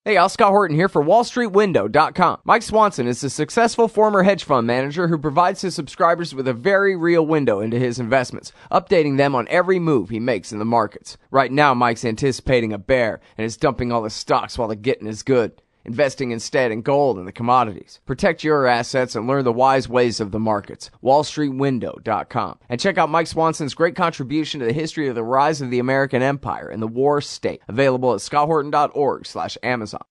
Hey, y'all, Scott Horton here for WallStreetWindow.com. Mike Swanson is a successful former hedge fund manager who provides his subscribers with a very real window into his investments, updating them on every move he makes in the markets. Right now, Mike's anticipating a bear and is dumping all his stocks while the getting is good, investing instead in gold and the commodities. Protect your assets and learn the wise ways of the markets. WallStreetWindow.com. And check out Mike Swanson's great contribution to the history of the rise of the American empire and the war state, available at scotthorton.org/Amazon.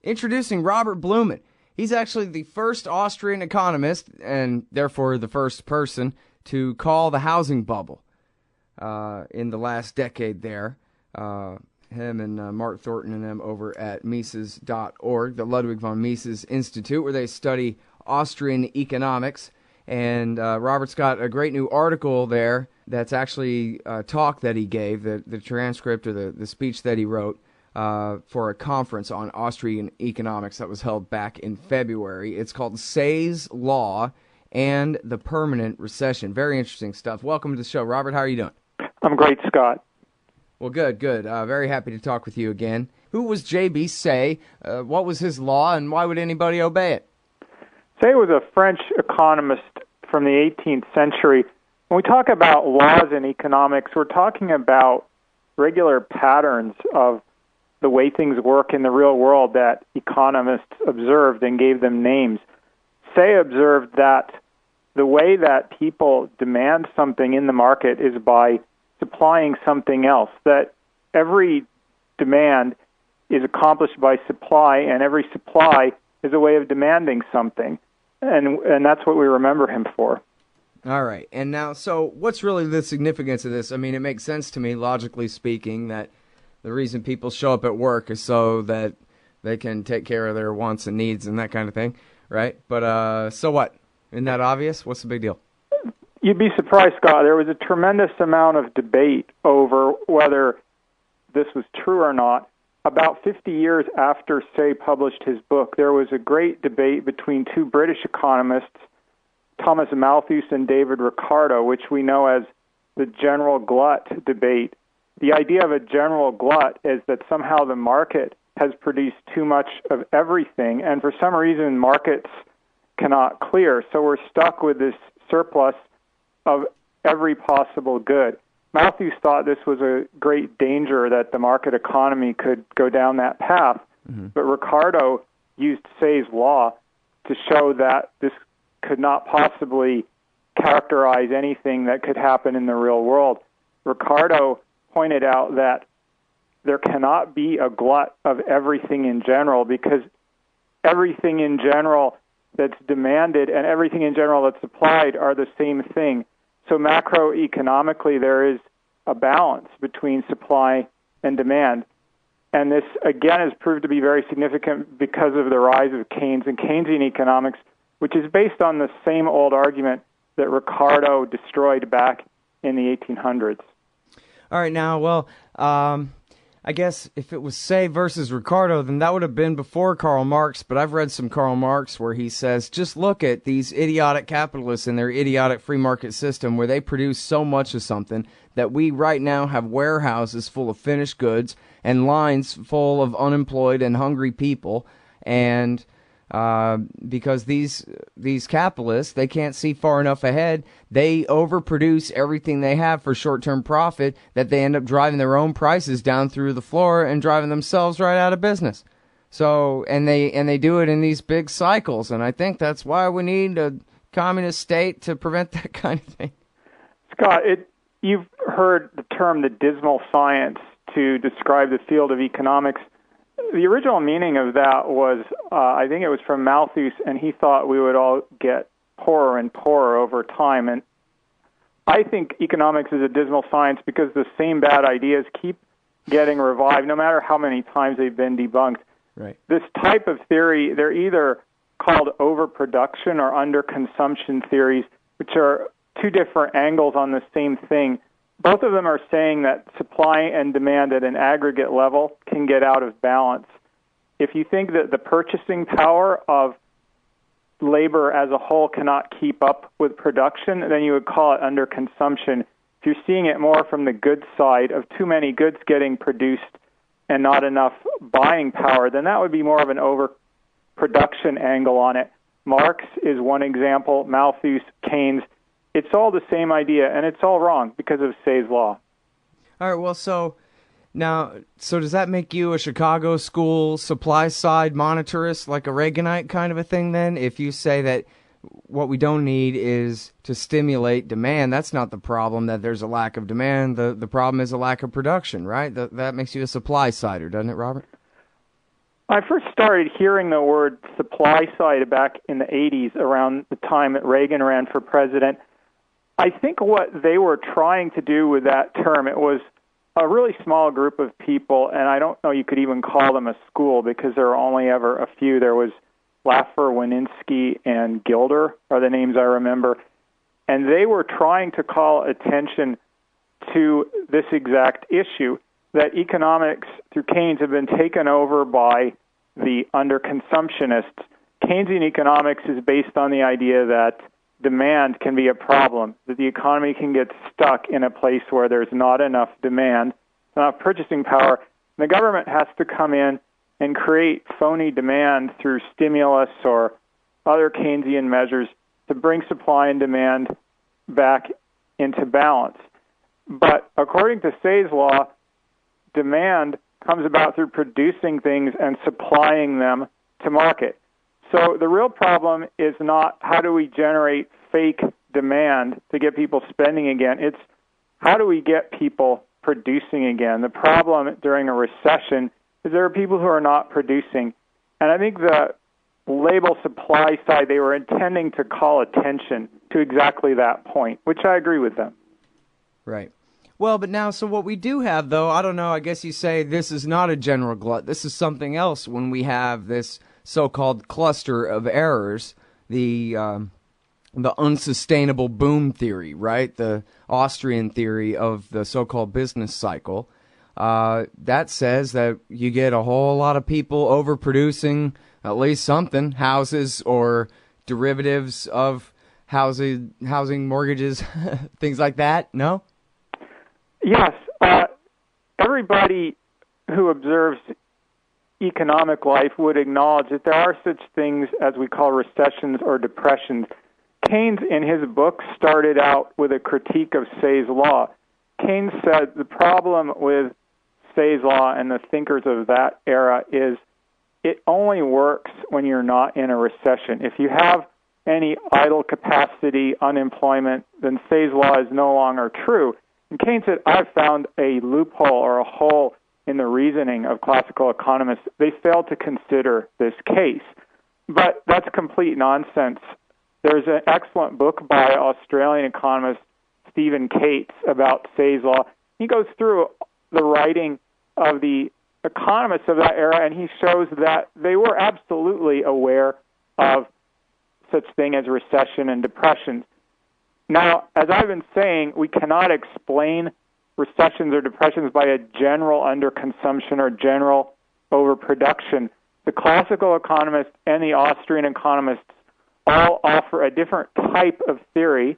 Introducing Robert Blumen. He's actually the first Austrian economist, and therefore the first person, to call the housing bubble in the last decade there. Him and Mark Thornton and them over at Mises.org, the Ludwig von Mises Institute, where they study Austrian economics. And Robert's got a great new article there that's actually a talk that he gave, the transcript or the speech that he wrote for a conference on Austrian economics that was held back in February. It's called Say's Law and the Permanent Recession. Very interesting stuff. Welcome to the show. Robert, how are you doing? I'm great, Scott. Well, good. Very happy to talk with you again. Who was J.B. Say? What was his law, and why would anybody obey it? Say was a French economist from the 18th century. When we talk about laws in economics, we're talking about regular patterns of the way things work in the real world that economists observed and gave them names. Say observed that the way that people demand something in the market is by supplying something else, that every demand is accomplished by supply, and every supply is a way of demanding something. And that's what we remember him for. All right. And now, so what's really the significance of this? I mean, it makes sense to me, logically speaking, that the reason people show up at work is so that they can take care of their wants and needs and that kind of thing, right? But so what? Isn't that obvious? What's the big deal? You'd be surprised, Scott. There was a tremendous amount of debate over whether this was true or not. About 50 years after Say published his book, there was a great debate between two British economists, Thomas Malthus and David Ricardo, which we know as the general glut debate. The idea of a general glut is that somehow the market has produced too much of everything, and for some reason markets cannot clear. So we're stuck with this surplus of every possible good. Malthus thought this was a great danger, that the market economy could go down that path. Mm-hmm. But Ricardo used Say's law to show that this could not possibly characterize anything that could happen in the real world. Ricardo pointed out that there cannot be a glut of everything in general, because everything in general that's demanded and everything in general that's supplied are the same thing. So macroeconomically, there is a balance between supply and demand. And this, again, has proved to be very significant because of the rise of Keynes and Keynesian economics, which is based on the same old argument that Ricardo destroyed back in the 1800s. All right, now, well, I guess if it was Say versus Ricardo, then that would have been before Karl Marx, but I've read some Karl Marx where he says, just look at these idiotic capitalists and their idiotic free market system where they produce so much of something that we right now have warehouses full of finished goods and lines full of unemployed and hungry people, and because these capitalists, they can't see far enough ahead, they overproduce everything they have for short-term profit, that they end up driving their own prices down through the floor and driving themselves right out of business. So, and they do it in these big cycles, and I think that's why we need a communist state to prevent that kind of thing. Scott, you've heard the term the dismal science to describe the field of economics. The original meaning of that was, I think it was from Malthus, and he thought we would all get poorer and poorer over time. And I think economics is a dismal science because the same bad ideas keep getting revived, no matter how many times they've been debunked. Right. This type of theory, they're either called overproduction or underconsumption theories, which are two different angles on the same thing. Both of them are saying that supply and demand at an aggregate level can get out of balance. If you think that the purchasing power of labor as a whole cannot keep up with production, then you would call it underconsumption. If you're seeing it more from the goods side of too many goods getting produced and not enough buying power, then that would be more of an overproduction angle on it. Marx is one example, Malthus, Keynes. It's all the same idea, and it's all wrong because of Say's law. All right, well, so does that make you a Chicago school supply side monetarist, like a Reaganite kind of a thing then? If you say that what we don't need is to stimulate demand, that's not the problem, that there's a lack of demand. The problem is a lack of production, right? That makes you a supply sider, doesn't it, Robert? I first started hearing the word supply side back in the 80s, around the time that Reagan ran for president. I think what they were trying to do with that term, it was a really small group of people, and I don't know you could even call them a school because there were only ever a few. There was Laffer, Wininski, and Gilder are the names I remember, and they were trying to call attention to this exact issue, that economics through Keynes have been taken over by the underconsumptionists. Keynesian economics is based on the idea that demand can be a problem, that the economy can get stuck in a place where there's not enough demand, not enough purchasing power, and the government has to come in and create phony demand through stimulus or other Keynesian measures to bring supply and demand back into balance. But according to Say's law, demand comes about through producing things and supplying them to market. So the real problem is not how do we generate fake demand to get people spending again. It's how do we get people producing again. The problem during a recession is there are people who are not producing. And I think the label supply side, they were intending to call attention to exactly that point, which I agree with them. Right. Well, but now, so what we do have, though, I don't know, I guess you say this is not a general glut. This is something else when we have this so-called cluster of errors, the unsustainable boom theory, right? The Austrian theory of the so-called business cycle. That says that you get a whole lot of people overproducing at least something, houses or derivatives of housing mortgages, things like that, no? Yes, everybody who observes economic life would acknowledge that there are such things as we call recessions or depressions. Keynes, in his book, started out with a critique of Say's law. Keynes said the problem with Say's law and the thinkers of that era is it only works when you're not in a recession. If you have any idle capacity, unemployment, then Say's law is no longer true. And Keynes said, I've found a loophole or a hole in the reasoning of classical economists. They failed to consider this case. But that's complete nonsense. There's an excellent book by Australian economist Stephen Cates about Say's law. He goes through the writing of the economists of that era, and he shows that they were absolutely aware of such thing as recession and depressions. Now, as I've been saying, we cannot explain recessions or depressions by a general underconsumption or general overproduction. The classical economists and the Austrian economists all offer a different type of theory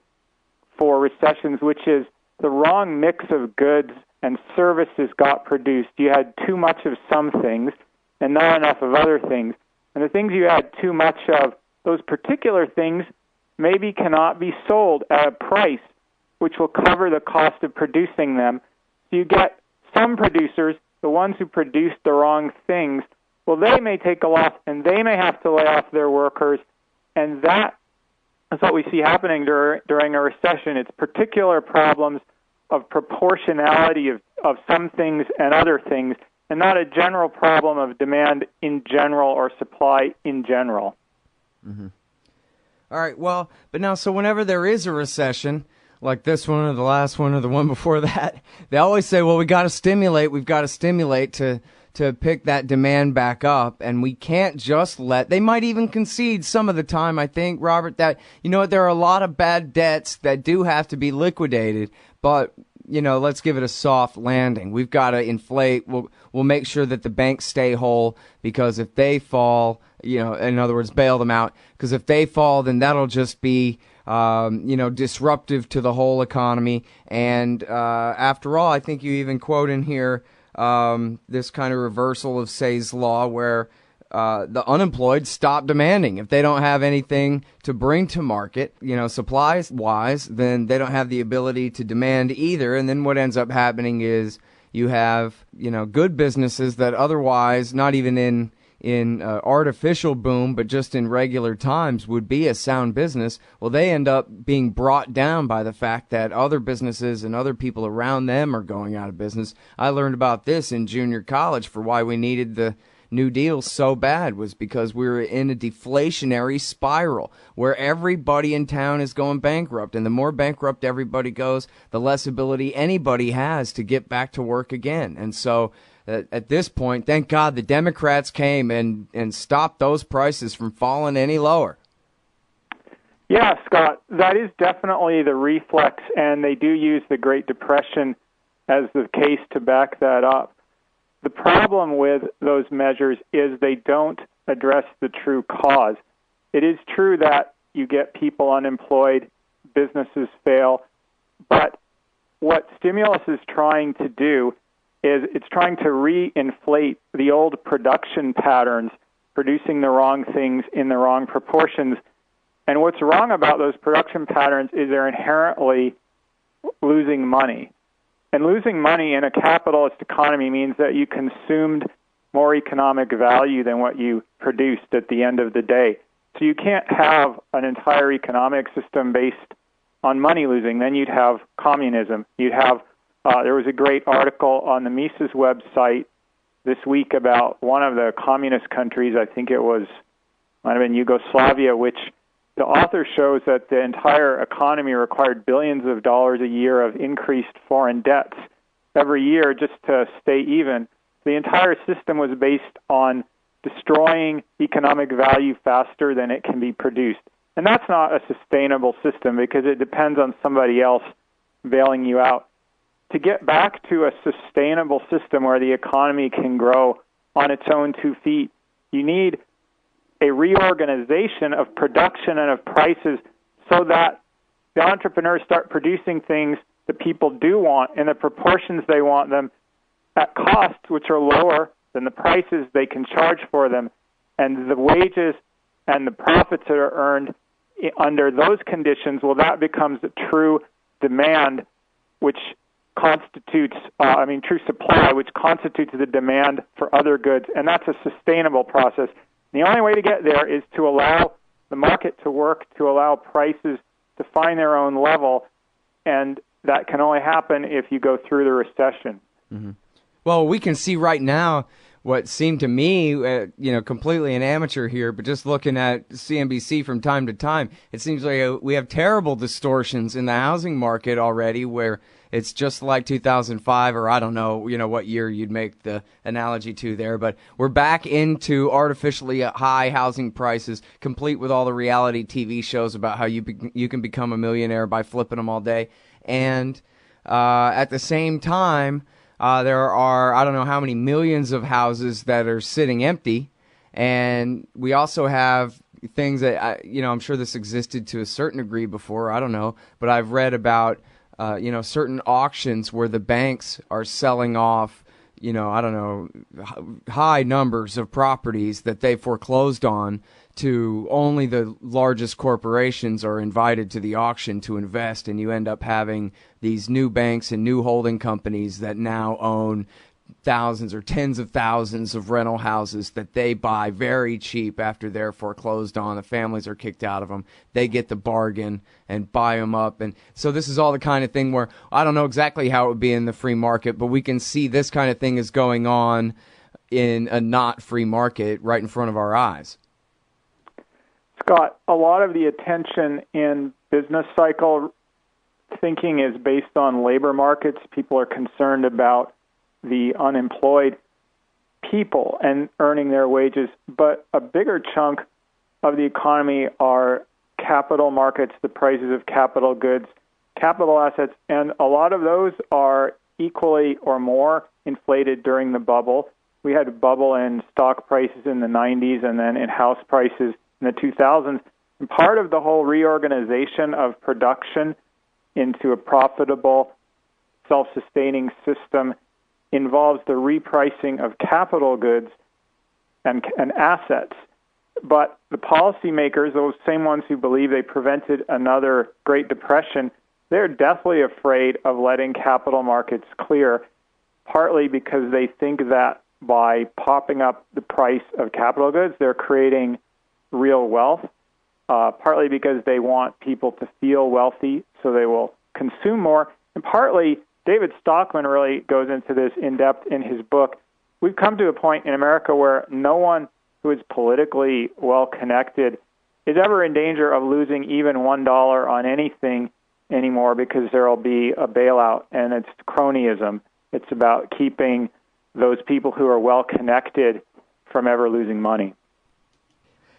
for recessions, which is the wrong mix of goods and services got produced. You had too much of some things and not enough of other things. And the things you had too much of, those particular things maybe cannot be sold at a price which will cover the cost of producing them. So you get some producers, the ones who produce the wrong things, well, they may take a loss and they may have to lay off their workers, and that is what we see happening during a recession. It's particular problems of proportionality of some things and other things, and not a general problem of demand in general or supply in general. Mm-hmm. All right, well, but now, so whenever there is a recession, like this one or the last one or the one before that, they always say, well, we've got to stimulate to pick that demand back up, and we can't just they might even concede some of the time, I think, Robert, that, you know what, there are a lot of bad debts that do have to be liquidated, but, you know, let's give it a soft landing. We've got to inflate, we'll make sure that the banks stay whole, because if they fall, you know, in other words, bail them out, because if they fall, then that'll just be, disruptive to the whole economy. And after all, I think you even quote in here this kind of reversal of Say's law where the unemployed stop demanding. If they don't have anything to bring to market, supplies-wise, then they don't have the ability to demand either. And then what ends up happening is you have, good businesses that otherwise, not even in artificial boom, but just in regular times would be a sound business. Well, they end up being brought down by the fact that other businesses and other people around them are going out of business. I learned about this in junior college for why we needed the New Deal so bad was because we were in a deflationary spiral where everybody in town is going bankrupt. And the more bankrupt everybody goes, the less ability anybody has to get back to work again. And so at this point, thank God the Democrats came and stopped those prices from falling any lower. Yeah, Scott, that is definitely the reflex, and they do use the Great Depression as the case to back that up. The problem with those measures is they don't address the true cause. It is true that you get people unemployed, businesses fail, but what stimulus is trying to do is it's trying to re-inflate the old production patterns, producing the wrong things in the wrong proportions. And what's wrong about those production patterns is they're inherently losing money. And losing money in a capitalist economy means that you consumed more economic value than what you produced at the end of the day. So you can't have an entire economic system based on money losing. Then you'd have communism. You'd have there was a great article on the Mises website this week about one of the communist countries, I think might have been Yugoslavia, which the author shows that the entire economy required billions of dollars a year of increased foreign debts every year just to stay even. The entire system was based on destroying economic value faster than it can be produced. And that's not a sustainable system because it depends on somebody else bailing you out. To get back to a sustainable system where the economy can grow on its own 2 feet, you need a reorganization of production and of prices so that the entrepreneurs start producing things that people do want in the proportions they want them at costs which are lower than the prices they can charge for them. And the wages and the profits that are earned under those conditions, well, that becomes the true demand, which constitutes, true supply, which constitutes the demand for other goods. And that's a sustainable process. The only way to get there is to allow the market to work, to allow prices to find their own level, and that can only happen if you go through the recession. Mm-hmm. Well, we can see right now what seemed to me, completely an amateur here, but just looking at CNBC from time to time, it seems like we have terrible distortions in the housing market already where it's just like 2005, or I don't know, what year you'd make the analogy to there, but we're back into artificially high housing prices, complete with all the reality TV shows about how you can become a millionaire by flipping them all day. And at the same time, there are, I don't know how many millions of houses that are sitting empty. And we also have things that, I'm sure this existed to a certain degree before, I don't know, but I've read about certain auctions where the banks are selling off, high numbers of properties that they foreclosed on to only the largest corporations are invited to the auction to invest. And you end up having these new banks and new holding companies that now own thousands or tens of thousands of rental houses that they buy very cheap after they're foreclosed on. The families are kicked out of them. They get the bargain and buy them up. And so this is all the kind of thing where I don't know exactly how it would be in the free market, but we can see this kind of thing is going on in a not free market right in front of our eyes. Scott, a lot of the attention in business cycle thinking is based on labor markets. People are concerned about the unemployed people and earning their wages, but a bigger chunk of the economy are capital markets, the prices of capital goods, capital assets, and a lot of those are equally or more inflated during the bubble. We had a bubble in stock prices in the 90s and then in house prices in the 2000s. And part of the whole reorganization of production into a profitable, self-sustaining system involves the repricing of capital goods and assets. But the policymakers, those same ones who believe they prevented another Great Depression, they're deathly afraid of letting capital markets clear, partly because they think that by popping up the price of capital goods, they're creating real wealth, partly because they want people to feel wealthy so they will consume more, and partly, David Stockman really goes into this in depth in his book. We've come to a point in America where no one who is politically well-connected is ever in danger of losing even $1 on anything anymore because there will be a bailout, and it's cronyism. It's about keeping those people who are well-connected from ever losing money.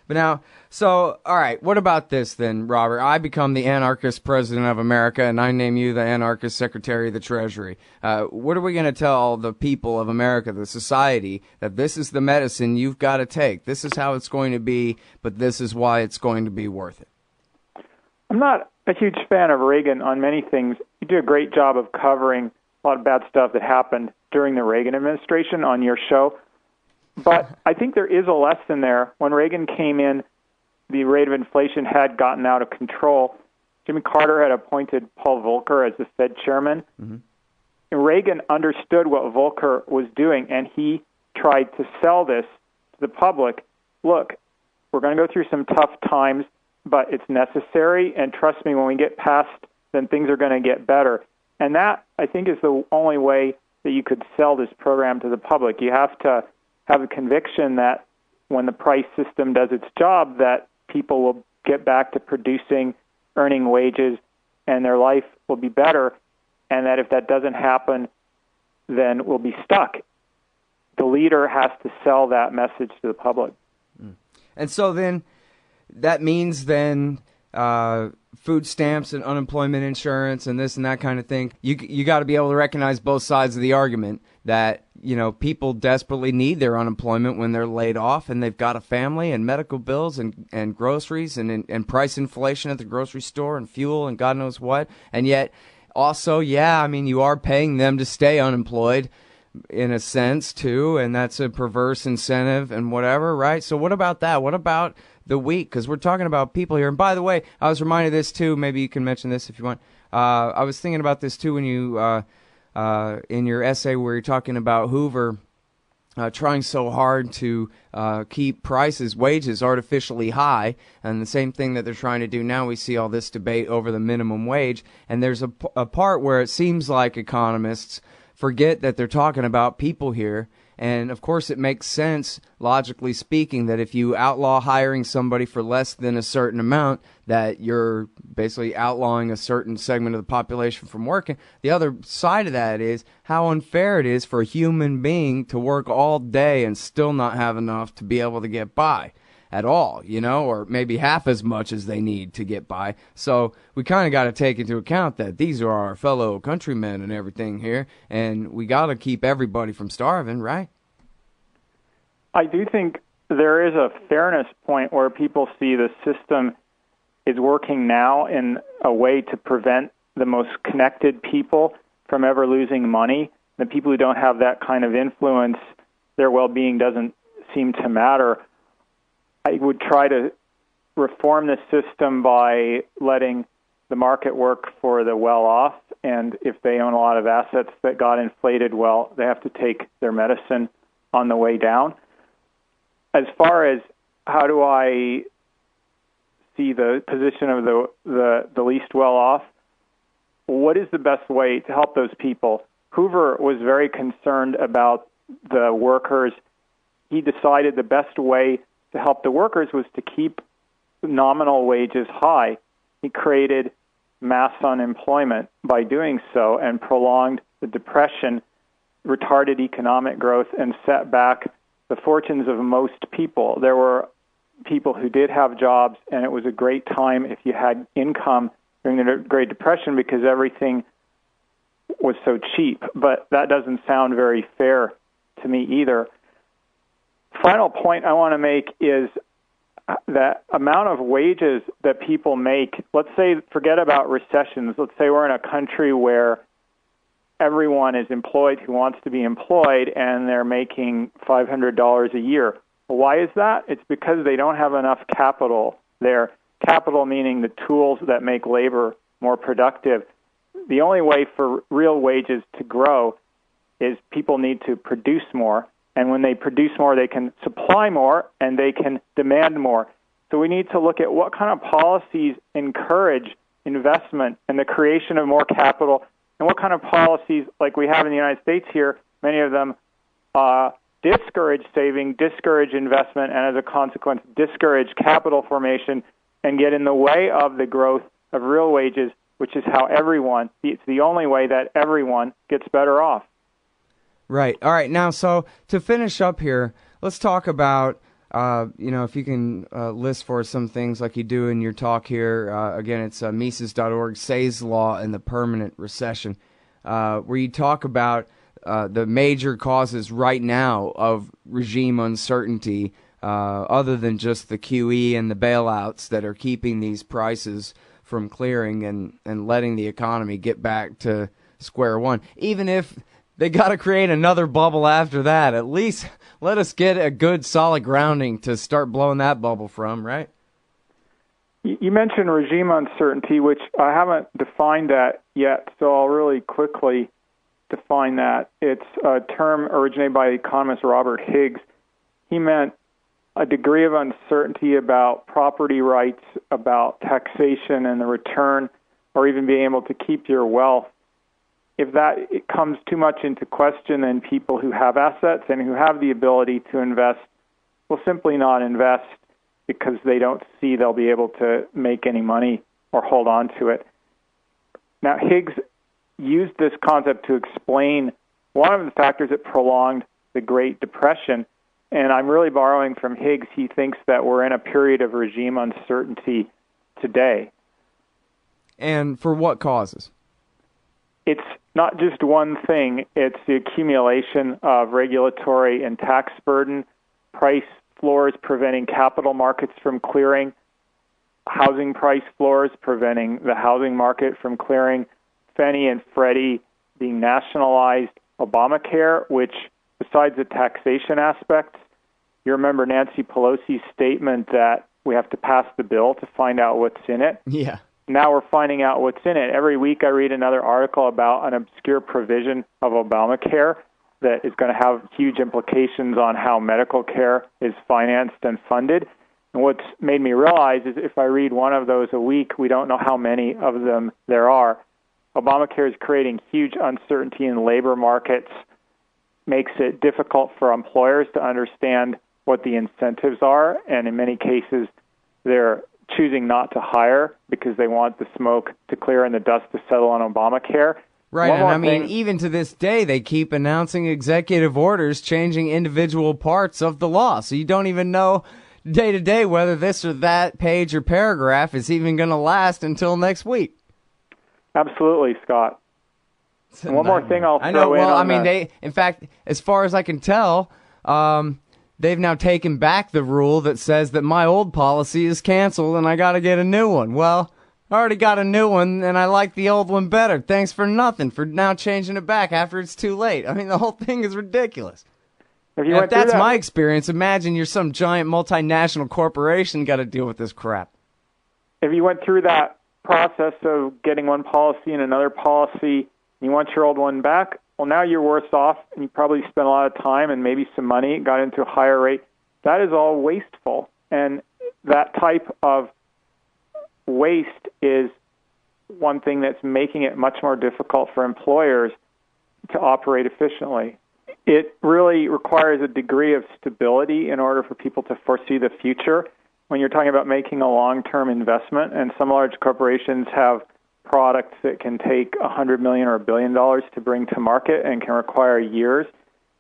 But now, so, all right, what about this then, Robert? I become the Anarchist President of America, and I name you the Anarchist Secretary of the Treasury. What are we going to tell the people of America, the society, that this is the medicine you've got to take? This is how it's going to be, but this is why it's going to be worth it. I'm not a huge fan of Reagan on many things. You do a great job of covering a lot of bad stuff that happened during the Reagan administration on your show. But I think there is a lesson there. When Reagan came in, the rate of inflation had gotten out of control. Jimmy Carter had appointed Paul Volcker as the Fed chairman. Mm-hmm. And Reagan understood what Volcker was doing, and he tried to sell this to the public. Look, we're going to go through some tough times, but it's necessary, and trust me, when we get past, then things are going to get better. And that, I think, is the only way that you could sell this program to the public. You have to have a conviction that when the price system does its job, that people will get back to producing, earning wages, and their life will be better, and that if that doesn't happen, then we'll be stuck. The leader has to sell that message to the public. And so then that means then food stamps and unemployment insurance and this and that kind of thing. You got to be able to recognize both sides of the argument that, you know, people desperately need their unemployment when they're laid off and they've got a family and medical bills and groceries and price inflation at the grocery store and fuel and God knows what. And yet also, yeah, I mean, you are paying them to stay unemployed in a sense too, and that's a perverse incentive and whatever, right? So what about that? What about the weak? Because we're talking about people here. And by the way, I was reminded of this too. Maybe you can mention this if you want. I was thinking about this too when you, in your essay where you're talking about Hoover trying so hard to keep wages artificially high, and the same thing that they're trying to do now. We see all this debate over the minimum wage, and there's a part where it seems like economists forget that they're talking about people here. And, of course, it makes sense, logically speaking, that if you outlaw hiring somebody for less than a certain amount, that you're basically outlawing a certain segment of the population from working. The other side of that is how unfair it is for a human being to work all day and still not have enough to be able to get by at all, you know, or maybe half as much as they need to get by. So we kind of got to take into account that these are our fellow countrymen and everything here, and we got to keep everybody from starving, right? I do think there is a fairness point where people see the system is working now in a way to prevent the most connected people from ever losing money. The people who don't have that kind of influence, their well-being doesn't seem to matter. I would try to reform the system by letting the market work for the well-off, and if they own a lot of assets that got inflated, well, they have to take their medicine on the way down. As far as how do I see the position of the least well-off, what is the best way to help those people? Hoover was very concerned about the workers. He decided the best way to help the workers was to keep nominal wages high. He created mass unemployment by doing so and prolonged the Depression, retarded economic growth, and set back the fortunes of most people. There were people who did have jobs, and it was a great time if you had income during the Great Depression because everything was so cheap. But that doesn't sound very fair to me either. Final point I want to make is that amount of wages that people make. Let's say, forget about recessions. Let's say we're in a country where everyone is employed who wants to be employed, and they're making $500 a year. Well, why is that? It's because they don't have enough capital there. Capital meaning the tools that make labor more productive. The only way for real wages to grow is people need to produce more. And when they produce more, they can supply more and they can demand more. So we need to look at what kind of policies encourage investment and the creation of more capital, and what kind of policies, like we have in the United States here, many of them discourage saving, discourage investment, and as a consequence, discourage capital formation and get in the way of the growth of real wages, which is how it's the only way that everyone gets better off. Right. All right. Now, so to finish up here, let's talk about, if you can list for us some things like you do in your talk here. Again, it's Mises.org, Say's Law and the Permanent Recession, where you talk about the major causes right now of regime uncertainty, other than just the QE and the bailouts that are keeping these prices from clearing and letting the economy get back to square one. Even if they got to create another bubble after that, at least let us get a good solid grounding to start blowing that bubble from, right? You mentioned regime uncertainty, which I haven't defined that yet, so I'll really quickly define that. It's a term originated by economist Robert Higgs. He meant a degree of uncertainty about property rights, about taxation and the return, or even being able to keep your wealth. If it comes too much into question, then people who have assets and who have the ability to invest will simply not invest because they don't see they'll be able to make any money or hold on to it. Now, Higgs used this concept to explain one of the factors that prolonged the Great Depression, and I'm really borrowing from Higgs. He thinks that we're in a period of regime uncertainty today. And for what causes? It's not just one thing. It's the accumulation of regulatory and tax burden, price floors preventing capital markets from clearing, housing price floors preventing the housing market from clearing, Fannie and Freddie being nationalized, Obamacare, which besides the taxation aspects, you remember Nancy Pelosi's statement that we have to pass the bill to find out what's in it? Yeah. Now we're finding out what's in it. Every week I read another article about an obscure provision of Obamacare that is going to have huge implications on how medical care is financed and funded. And what's made me realize is if I read one of those a week, we don't know how many of them there are. Obamacare is creating huge uncertainty in labor markets, makes it difficult for employers to understand what the incentives are, and in many cases they're choosing not to hire because they want the smoke to clear and the dust to settle on Obamacare. Right, and I mean, even to this day, they keep announcing executive orders changing individual parts of the law, so you don't even know day to day whether this or that page or paragraph is even going to last until next week. Absolutely, Scott. And one more thing I'll throw in. I know. Well, I mean, in fact, as far as I can tell, they've now taken back the rule that says that my old policy is canceled and I got to get a new one. Well, I already got a new one and I like the old one better. Thanks for nothing for now changing it back after it's too late. I mean, the whole thing is ridiculous. If that's my experience, imagine you're some giant multinational corporation got to deal with this crap. If you went through that process of getting one policy and another policy, and you want your old one back, well, now you're worse off, and you probably spent a lot of time and maybe some money, got into a higher rate. That is all wasteful, and that type of waste is one thing that's making it much more difficult for employers to operate efficiently. It really requires a degree of stability in order for people to foresee the future. When you're talking about making a long-term investment, and some large corporations have products that can take $100 million or $1 billion to bring to market and can require years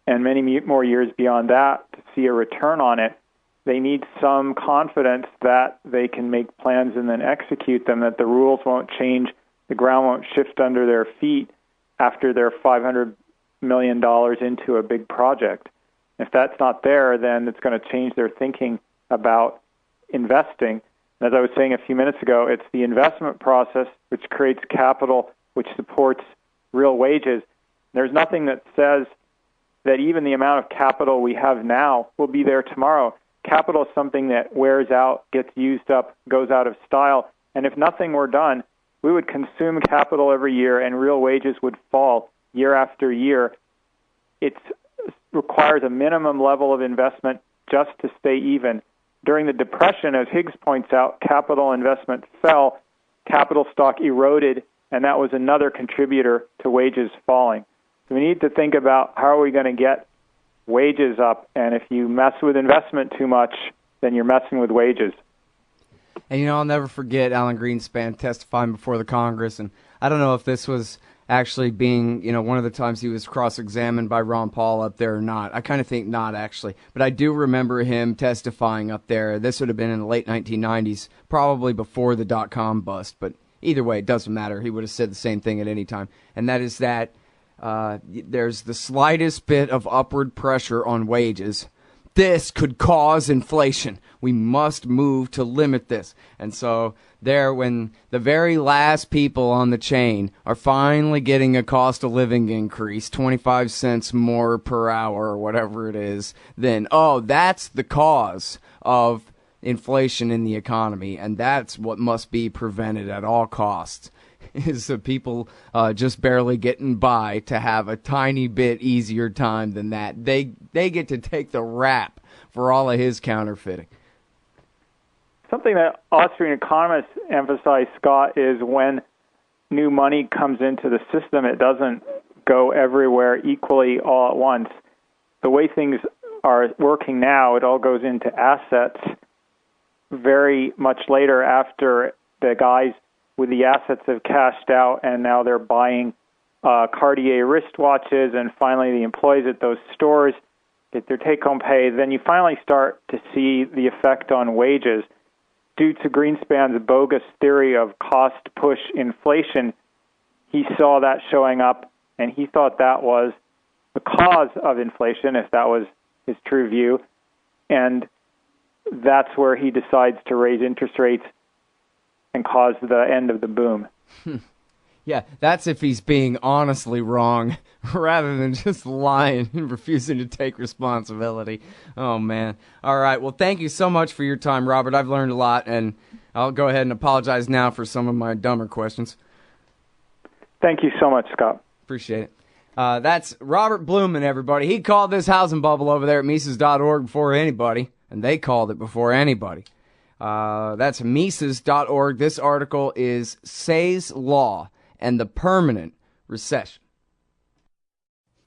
and many more years beyond that to see a return on it, they need some confidence that they can make plans and then execute them, that the rules won't change, the ground won't shift under their feet after they're $500 million into a big project. If that's not there, then it's going to change their thinking about investing. As I was saying a few minutes ago, it's the investment process which creates capital, which supports real wages. There's nothing that says that even the amount of capital we have now will be there tomorrow. Capital is something that wears out, gets used up, goes out of style. And if nothing were done, we would consume capital every year and real wages would fall year after year. It requires a minimum level of investment just to stay even. During the Depression, as Higgs points out, capital investment fell, capital stock eroded, and that was another contributor to wages falling. So we need to think about how are we going to get wages up, and if you mess with investment too much, then you're messing with wages. And, I'll never forget Alan Greenspan testifying before the Congress, and I don't know if this was actually being, one of the times he was cross-examined by Ron Paul up there or not. I kind of think not, actually. But I do remember him testifying up there. This would have been in the late 1990s, probably before the dot-com bust. But either way, it doesn't matter. He would have said the same thing at any time. And that is that there's the slightest bit of upward pressure on wages. This could cause inflation. We must move to limit this. And so when the very last people on the chain are finally getting a cost of living increase, 25 cents more per hour or whatever it is, then, that's the cause of inflation in the economy. And that's what must be prevented at all costs, is the people just barely getting by to have a tiny bit easier time than that. They get to take the rap for all of his counterfeiting. Something that Austrian economists emphasize, Scott, is when new money comes into the system, it doesn't go everywhere equally all at once. The way things are working now, it all goes into assets very much later after the guys with the assets have cashed out, and now they're buying Cartier wristwatches, and finally the employees at those stores get their take-home pay. Then you finally start to see the effect on wages. Due to Greenspan's bogus theory of cost-push inflation, he saw that showing up, and he thought that was the cause of inflation, if that was his true view. And that's where he decides to raise interest rates and cause the end of the boom. Yeah, that's if he's being honestly wrong rather than just lying and refusing to take responsibility. Oh, man. All right, well, thank you so much for your time, Robert. I've learned a lot, and I'll go ahead and apologize now for some of my dumber questions. Thank you so much, Scott. Appreciate it. That's Robert Blumen, everybody. He called this housing bubble over there at Mises.org before anybody, and they called it before anybody. That's Mises.org. This article is Say's Law and the Permanent Recession.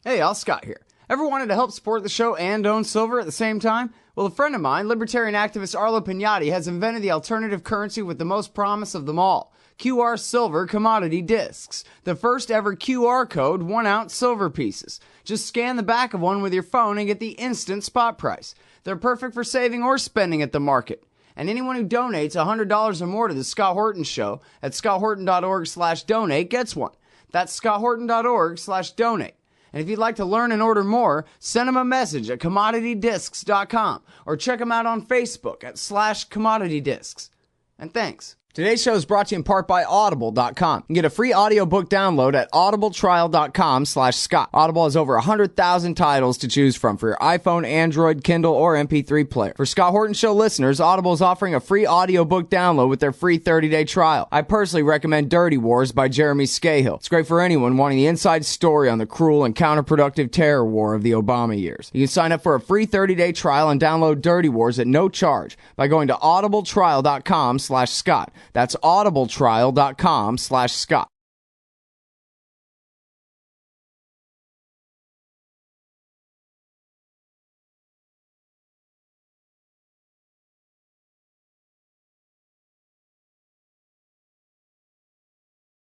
Hey, y'all, Scott here. Ever wanted to help support the show and own silver at the same time? Well, a friend of mine, libertarian activist Arlo Pignati, has invented the alternative currency with the most promise of them all. QR Silver Commodity Discs. The first ever QR code 1-ounce silver pieces. Just scan the back of one with your phone and get the instant spot price. They're perfect for saving or spending at the market. And anyone who donates $100 or more to the Scott Horton Show at scotthorton.org/donate gets one. That's scotthorton.org/donate. And if you'd like to learn and order more, send them a message at commoditydiscs.com or check them out on Facebook at /commoditydiscs. And thanks. Today's show is brought to you in part by Audible.com. You can get a free audiobook download at audibletrial.com/Scott. Audible has over 100,000 titles to choose from for your iPhone, Android, Kindle, or MP3 player. For Scott Horton Show listeners, Audible is offering a free audiobook download with their free 30-day trial. I personally recommend Dirty Wars by Jeremy Scahill. It's great for anyone wanting the inside story on the cruel and counterproductive terror war of the Obama years. You can sign up for a free 30-day trial and download Dirty Wars at no charge by going to audibletrial.com/Scott. That's audibletrial.com/Scott.